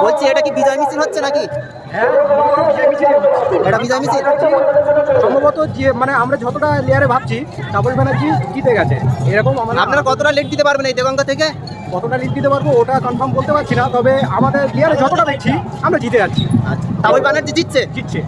বলছি এটা কি বিজয় মিছিল হচ্ছে নাকি? হ্যাঁ, এটা বিজয় মিছিল সম্ভবত যে মানে আমরা যতটা লেয়ারে ভাবছি তাপস ব্যানার্জি জিতে গেছে এরকম। আপনারা কতটা লিড দিতে পারবেন এই দেগঙ্গা থেকে? কতটা লিড দিতে পারবো ওটা কনফার্ম বলতে পারছি না, তবে আমাদের লেয়ারে যতটা দেখছি আমরা জিতে যাচ্ছি। আচ্ছা, তাপস ব্যানার্জি জিতছে? জিতছে।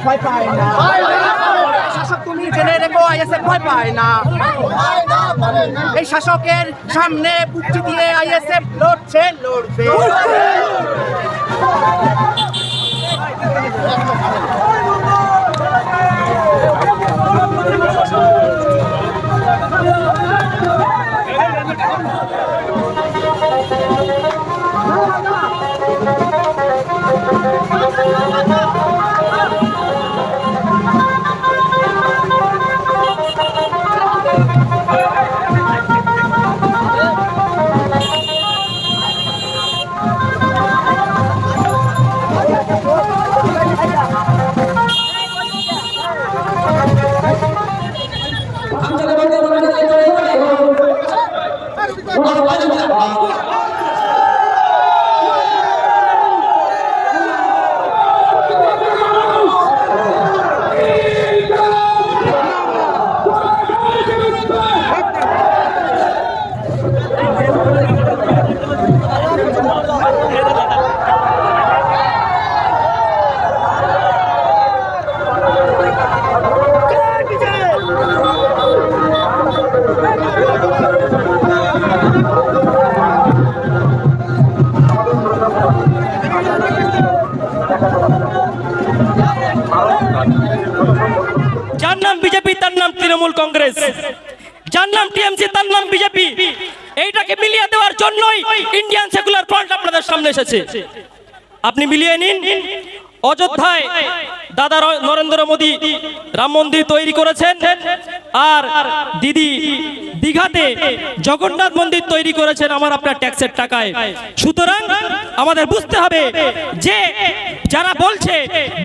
ভয় পায় না, শাসক তুমি জেনে রেখো আইএসএফ ভয় পায় না। এই শাসকের সামনে বুকটি দিয়ে আইএসএফ লড়ছে, লড়বে। কংগ্রেস, যার নাম টিএমসি তার নাম বিজেপি, এইটাকে মিলিয়ে দেওয়ার জন্যই ইন্ডিয়ান সেকুলার ফ্রন্ট আপনাদের সামনে এসেছে। আপনি মিলিয়ে নিন, অযোধ্যায় দাদা নরেন্দ্র মোদী রাম মন্দির তৈরি করেছেন, আর দিদি দীঘাতে জগন্নাথ মন্দির তৈরি করেছেন আমার আপনার ট্যাক্সের টাকায়। সুতরাং আমাদের বুঝতে হবে যে যারা বলছে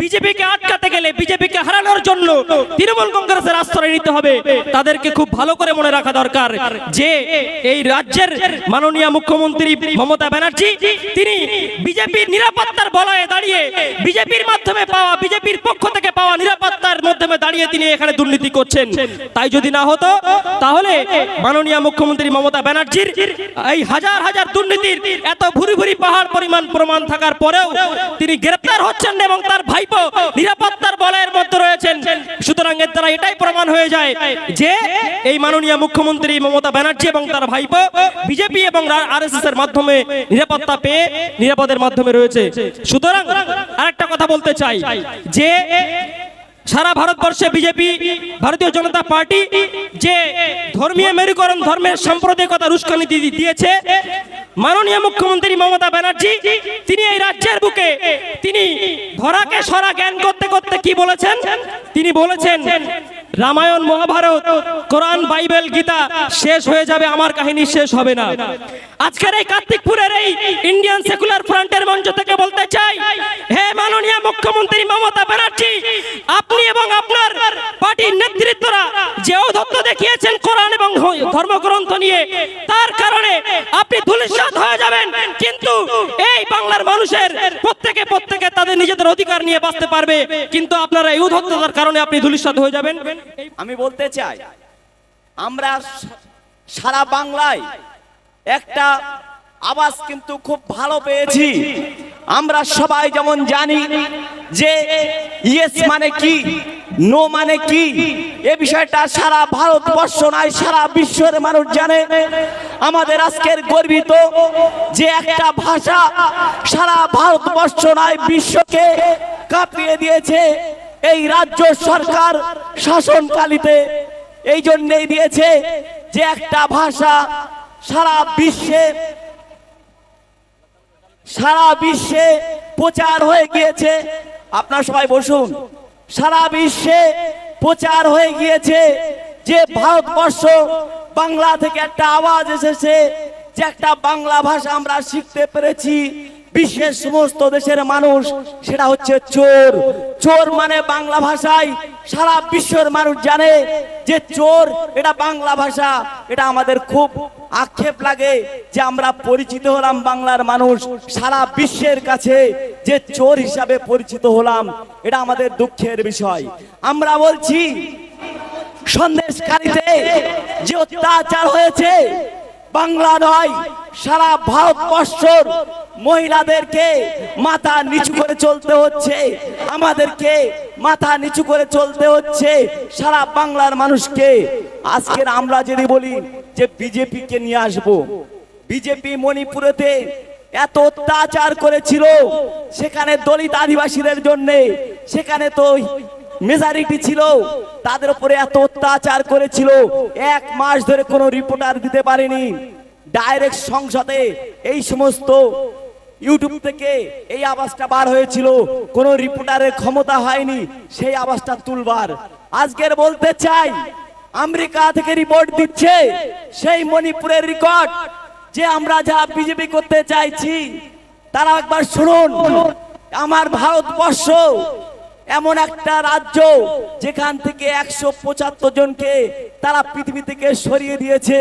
বিজেপিকে আটকাতে গেলে, বিজেপিকে হারানোর জন্য তৃণমূল কংগ্রেসের আশ্রয় নিতে হবে, তাদেরকে খুব ভালো করে মনে রাখা দরকার যে এই রাজ্যের মাননীয় মুখ্যমন্ত্রী মমতা ব্যানার্জি তিনি বিজেপির নিরাপত্তার বলয়ে দাঁড়িয়ে, বিজেপির মাধ্যমে পাওয়া, বিজেপির পক্ষ থেকে পাওয়া নিরাপত্তার মাধ্যমে দাঁড়িয়ে তিনি এখানে দুর্নীতি করছেন। তাই যদি না হতো তাহলে মাননীয় মুখ্যমন্ত্রী মমতা ব্যানার্জির এই হাজার হাজার দুর্নীতির এত ভুরি ভুরি পাহাড় পরিমাণ প্রমাণ থাকার পরেও তিনি গ্রেপ্তার হচ্ছেন এবং তার ভাইপো নিরাপত্তার বলয়ের মধ্যে রয়েছেন। সুতরাং এর দ্বারা এটাই প্রমাণ হয়ে যায় যে এই মাননীয় মুখ্যমন্ত্রী মমতা ব্যানার্জি এবং তার ভাইপো বিজেপি এবং আরএসএস এর মাধ্যমে নিরাপত্তা পেয়ে নিরাপদের মাধ্যমে রয়েছে। সুতরাং আরেকটা কথা বলতে চাই যে সারা ভারতবর্ষে বিজেপি, ভারতীয় জনতা পার্টি যে ধর্মীয় মেরুকরণ, ধর্মের সাম্প্রদায়িকতার উস্কানি দিয়েছে, মাননীয় মুখ্যমন্ত্রী মমতা ব্যানার্জি তিনি এই রাজ্যের বুকে তিনি ধরাকে সরা জ্ঞান করতে করতে কি বলেছেন, তিনি বলেছেন রামায়ণ, মহাভারত, কোরআন, বাইবেল, গীতা শেষ হয়ে যাবে, আমার কাহিনী শেষ হবে না। আজকের এই কার্তিকপুরের এই ইন্ডিয়ান সেকুলার ফ্রন্টের মঞ্চ থেকে বলতে চাই, হে মাননীয় মুখ্যমন্ত্রী মমতা ব্যানার্জি, আপনি এবং আপনার পার্টির নেতৃত্বরা যে ঔদ্ধত্য দেখিয়েছেন কোরআন এবং ধর্মগ্রন্থ নিয়ে, তার কারণে আপনি ধূলিসাৎ হয়ে যাবেন, কিন্তু এই বাংলার মানুষের প্রত্যেকে তাদের নিজেদের অধিকার নিয়ে বাঁচতে পারবে, কিন্তু আপনারা এই ঔদ্ধত্যতার কারণে আপনি ধূলিসাৎ হয়ে যাবেন। আমি বলতে চাই, আমরা সারা বাংলায় একটা আওয়াজ কিন্তু খুব ভালো পেয়েছি। আমরা সবাই যেমন জানি যে ইয়েস মানে কি, নো মানে কি, এ বিষয়টা সারা ভারতবর্ষ নয় সারা বিশ্বের মানুষ জানে। আমাদের আজকের গর্বিত যে একটা ভাষা সারা ভারতবর্ষ নয় বিশ্বকে কাঁপিয়ে দিয়েছে এই রাজ্য সরকার শাসনকালীতে, এই জন্যই দিয়েছে যে একটা ভাষা সারা বিশ্বে প্রচার হয়ে গিয়েছে। আপনারা সবাই বসুন। সারা বিশ্বে প্রচার হয়ে গিয়েছে যে ভারতবর্ষ বাংলা থেকে একটা আওয়াজ এসেছে যে একটা বাংলা ভাষা আমরা শিখতে পেরেছি। বিশ্বের সমস্ত দেশের মানুষ সেটা হচ্ছে চোর। চোর মানে বাংলা ভাষায় সারা বিশ্বের মানুষ জানে যে চোর, এটা বাংলা ভাষা। এটা আমাদের খুব আক্ষেপ লাগে যে আমরা পরিচিত হলাম বাংলার মানুষ সারা বিশ্বের কাছে যে চোর হিসাবে পরিচিত হলাম, এটা আমাদের দুঃখের বিষয়। আমরা বলছি সন্দেশকারীতে যে অত্যাচার হয়েছে বাংলা নয় সারা ভারতবর্ষর মহিলাদেরকে মাথা নিচু করে চলতে হচ্ছে, আমাদেরকে মাথা নিচু করে চলতে হচ্ছে সারা বাংলার মানুষকে। আজকের আমরা যদি বলি যে বিজেপিকে নিয়ে আসবো, বিজেপি মণিপুরেতে এত অত্যাচার করেছিল, সেখানে দলিত আদিবাসীদের জন্য সেখানে তো মেজরিটি ছিল, তাদের উপরে এত অত্যাচার করেছিল, 1 মাস ধরে কোনো রিপোর্টার দিতে পারেনি। ডাইরেক্ট সংসদে এই সমস্ত ইউটিউব থেকে এই আওয়াজটা বার হয়েছিল, কোনো রিপোর্টারের ক্ষমতা হয়নি সেই আওয়াজটা তুলবার। আজকের বলতে চাই আমেরিকা থেকে রিপোর্ট দিচ্ছে সেই মণিপুরের রেকর্ড যে আমরা যা বিজেপি করতে চাইছি, তারা একবার শুনুন। আমার ভারতবর্ষ এমন একটা রাজ্য যেখান থেকে 175 জনকে তারা পৃথিবী থেকে সরিয়ে দিয়েছে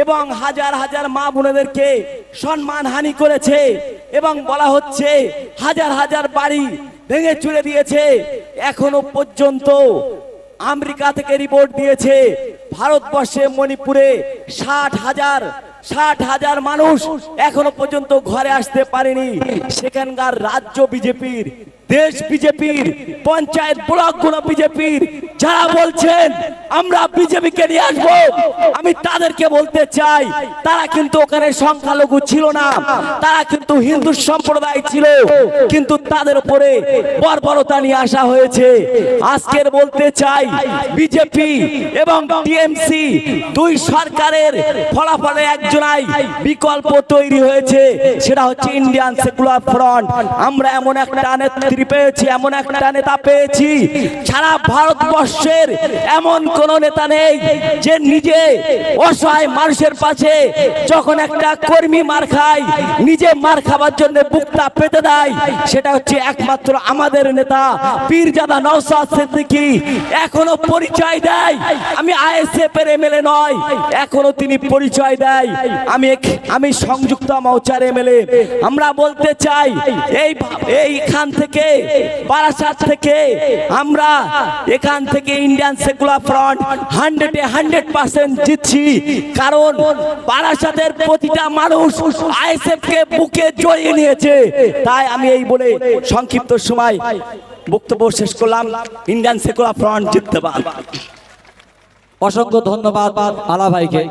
এবং হাজার হাজার মা বোনেদেরকে সম্মানহানি করেছে এবং বলা হচ্ছে হাজার হাজার বাড়ি ভেঙে চুরে দিয়েছে। এখনো পর্যন্ত আমেরিকা থেকে রিপোর্ট দিয়েছে ভারতবর্ষে মণিপুরে 60,000 মানুষ এখনো পর্যন্ত ঘরে আসতে পারেনি। সেখানকার রাজ্য বিজেপির, দেশ বিজেপির, পঞ্চায়েত ব্লকগুলো বিজেপির, যারা বলছেন আমরা বিজেপিকে নিয়ে আসবো, আমি তাদেরকে বলতে চাই তারা কিন্তু ওখানে সংখ্যালঘু ছিল না, তারা কিন্তু হিন্দু সম্প্রদায় ছিল, কিন্তু তাদের উপরে বর্বরতা নিয়ে আসা হয়েছে। আজকের বলতে চাই বিজেপি এবং টিএমসি দুই সরকারের ফলাফলে একজনাই বিকল্প তৈরি হয়েছে, সেটা হচ্ছে ইন্ডিয়ান সেকুলার ফ্রন্ট। আমরা এমন একটা নেত্রী পেয়েছি, এমন একটা নেতা পেয়েছি, সারা ভারতবর্ষের এমন কোন নেতা নেই যে নিজে অসহায় মানুষের পাশে যখন একটা কর্মী মার খায় নিজে মার খাবার জন্য বুকটা পেতে দেয়, সেটা হচ্ছে একমাত্র আমাদের নেতা পীরজাদা নওশাদ সিদ্দিকী। এখনো পরিচয় দেয় আমি আইএসএফ এর এমএলএ নয়, এখনো তিনি পরিচয় দেয় আমি সংযুক্ত মৌচার এমএলএ। আমরা বলতে চাই এইখান থেকে বারাসাত থেকে আমরা এখান থেকে ইন্ডিয়ান সেকুলার ফ্রন্ট 100% জিতছি, কারণ বারাসাতের প্রতিটা মানুষ আইএসএফ কে বুকে জড়িয়ে নিয়েছে। তাই আমি এই বলে সংক্ষিপ্ত সময় বক্তব্য শেষ করলাম। ইন্ডিয়ান সেকুলার ফ্রন্ট জিন্দাবাদ। অসংখ্য ধন্যবাদ আলা ভাইকে।